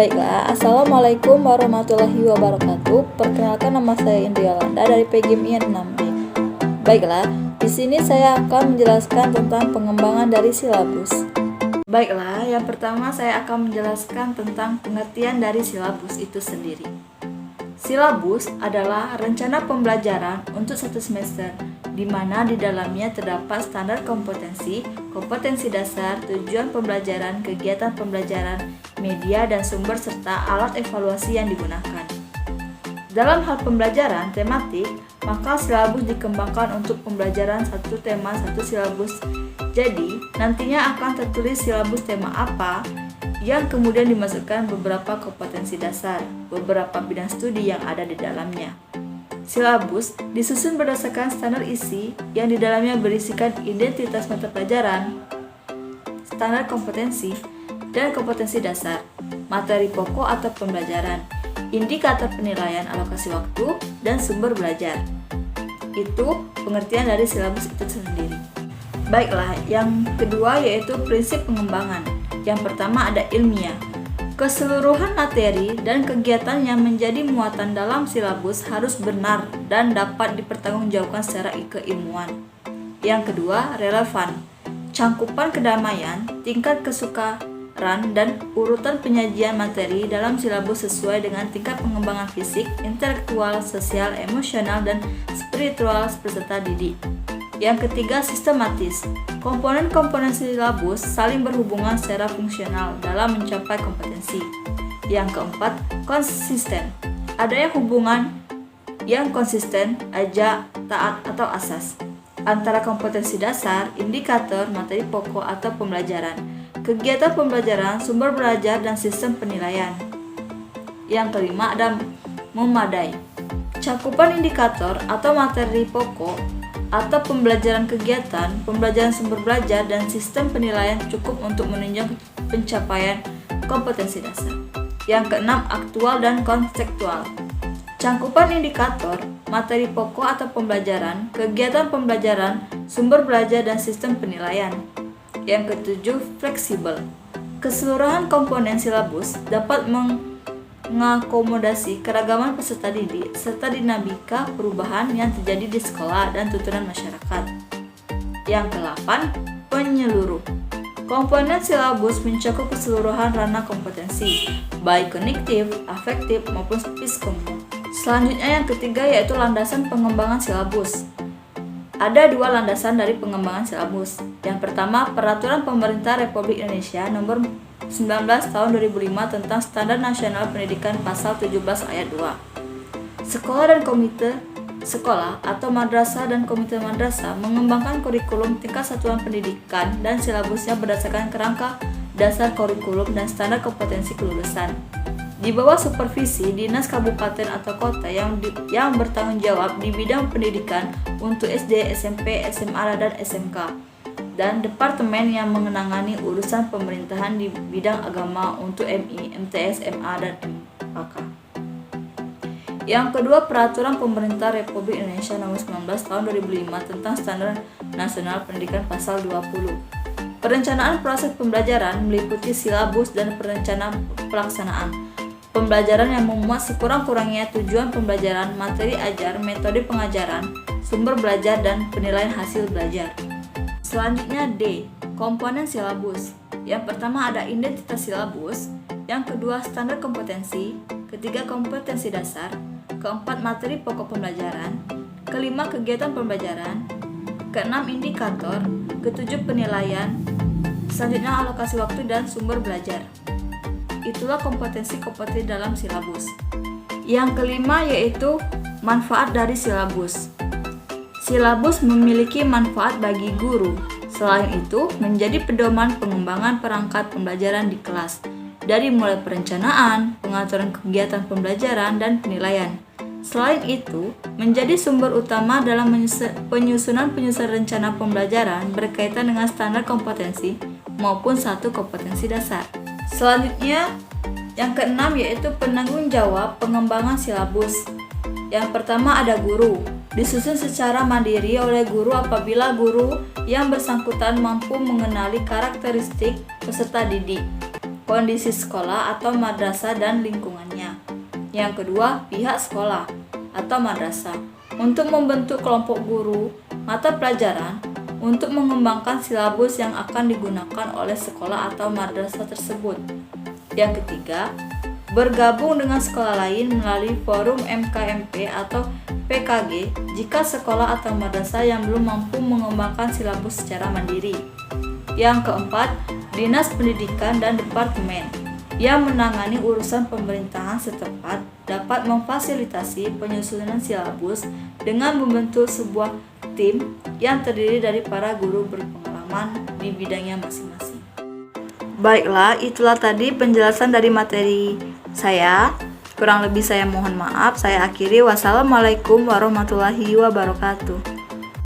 Baiklah, Assalamualaikum warahmatullahi wabarakatuh. Perkenalkan, nama saya Indri Yolanda dari PGMI 6B. Baiklah, di sini saya akan menjelaskan tentang pengembangan dari silabus. Baiklah, yang pertama saya akan menjelaskan tentang pengertian dari silabus itu sendiri. Silabus adalah rencana pembelajaran untuk satu semester, di mana di dalamnya terdapat standar kompetensi, kompetensi dasar, tujuan pembelajaran, kegiatan pembelajaran, media dan sumber serta alat evaluasi yang digunakan. Dalam hal pembelajaran tematik, maka silabus dikembangkan untuk pembelajaran satu tema satu silabus. Jadi, nantinya akan tertulis silabus tema apa yang kemudian dimasukkan beberapa kompetensi dasar, beberapa bidang studi yang ada di dalamnya. Silabus disusun berdasarkan standar isi yang di dalamnya berisikan identitas mata pelajaran, standar kompetensi, dan kompetensi dasar, materi pokok atau pembelajaran, indikator penilaian alokasi waktu, dan sumber belajar. Itu pengertian dari silabus itu sendiri. Baiklah, yang kedua yaitu prinsip pengembangan. Yang pertama ada ilmiah. Keseluruhan materi dan kegiatan yang menjadi muatan dalam silabus harus benar dan dapat dipertanggungjawabkan secara keilmuan. Yang kedua, relevan. Cangkupan kedamaian, tingkat kesukaran, dan urutan penyajian materi dalam silabus sesuai dengan tingkat pengembangan fisik, intelektual, sosial, emosional, dan spiritual peserta didik. Yang ketiga, sistematis. Komponen-komponen silabus saling berhubungan secara fungsional dalam mencapai kompetensi. Yang keempat, konsisten. Adanya hubungan yang konsisten, ajak, taat, atau asas antara kompetensi dasar, indikator, materi pokok atau pembelajaran, kegiatan pembelajaran, sumber belajar, dan sistem penilaian. Yang kelima ada memadai. Cakupan indikator atau materi pokok atau pembelajaran kegiatan, pembelajaran sumber belajar, dan sistem penilaian cukup untuk menunjang pencapaian kompetensi dasar. Yang keenam, aktual dan konseptual. Cangkupan indikator, materi pokok atau pembelajaran, kegiatan pembelajaran, sumber belajar, dan sistem penilaian. Yang ketujuh, fleksibel. Keseluruhan komponen silabus dapat mengakomodasi keragaman peserta didik serta dinamika perubahan yang terjadi di sekolah dan tuntunan masyarakat. Yang ke-8, penyeluruh. Komponen silabus mencakup keseluruhan ranah kompetensi, baik kognitif, afektif, maupun psikomotor. Selanjutnya yang ketiga yaitu landasan pengembangan silabus. Ada dua landasan dari pengembangan silabus. Yang pertama, Peraturan Pemerintah Republik Indonesia Nomor 19 Tahun 2005 tentang Standar Nasional Pendidikan Pasal 17 Ayat 2. Sekolah dan komite sekolah atau madrasah dan komite madrasah mengembangkan kurikulum tingkat satuan pendidikan dan silabusnya berdasarkan kerangka dasar kurikulum dan standar kompetensi kelulusan. Di bawah supervisi Dinas Kabupaten atau Kota yang bertanggung jawab di bidang pendidikan untuk SD, SMP, SMA, dan SMK, dan departemen yang mengenangani urusan pemerintahan di bidang agama untuk MI, MTS, MA, dan MAK. Yang kedua, Peraturan Pemerintah Republik Indonesia Nomor 19 Tahun 2005 tentang Standar Nasional Pendidikan Pasal 20. Perencanaan proses pembelajaran meliputi silabus dan perencanaan pelaksanaan pembelajaran yang memuat sekurang-kurangnya tujuan pembelajaran, materi ajar, metode pengajaran, sumber belajar, dan penilaian hasil belajar. Selanjutnya D. Komponen silabus. Yang pertama ada identitas silabus, yang kedua standar kompetensi, ketiga kompetensi dasar, keempat materi pokok pembelajaran, kelima kegiatan pembelajaran, keenam indikator, ketujuh penilaian, selanjutnya alokasi waktu dan sumber belajar. Itulah kompetensi-kompetensi dalam silabus. Yang kelima yaitu manfaat dari silabus. Silabus memiliki manfaat bagi guru. Selain itu, menjadi pedoman pengembangan perangkat pembelajaran di kelas, dari mulai perencanaan, pengaturan kegiatan pembelajaran, dan penilaian. Selain itu, menjadi sumber utama dalam penyusunan rencana pembelajaran berkaitan dengan standar kompetensi maupun satu kompetensi dasar. Selanjutnya, yang keenam yaitu penanggung jawab pengembangan silabus. Yang pertama ada guru. Disusun secara mandiri oleh guru apabila guru yang bersangkutan mampu mengenali karakteristik peserta didik, kondisi sekolah atau madrasah dan lingkungannya. Yang kedua, pihak sekolah atau madrasah untuk membentuk kelompok guru mata pelajaran untuk mengembangkan silabus yang akan digunakan oleh sekolah atau madrasah tersebut. Yang ketiga, bergabung dengan sekolah lain melalui forum MKMP atau PKG jika sekolah atau madrasah yang belum mampu mengembangkan silabus secara mandiri. Yang keempat, Dinas Pendidikan dan Departemen yang menangani urusan pemerintahan setempat dapat memfasilitasi penyusunan silabus dengan membentuk sebuah tim yang terdiri dari para guru berpengalaman di bidangnya masing-masing. Baiklah, itulah tadi penjelasan dari materi saya. Kurang lebih saya mohon maaf. Saya akhiri. Wassalamualaikum warahmatullahi wabarakatuh.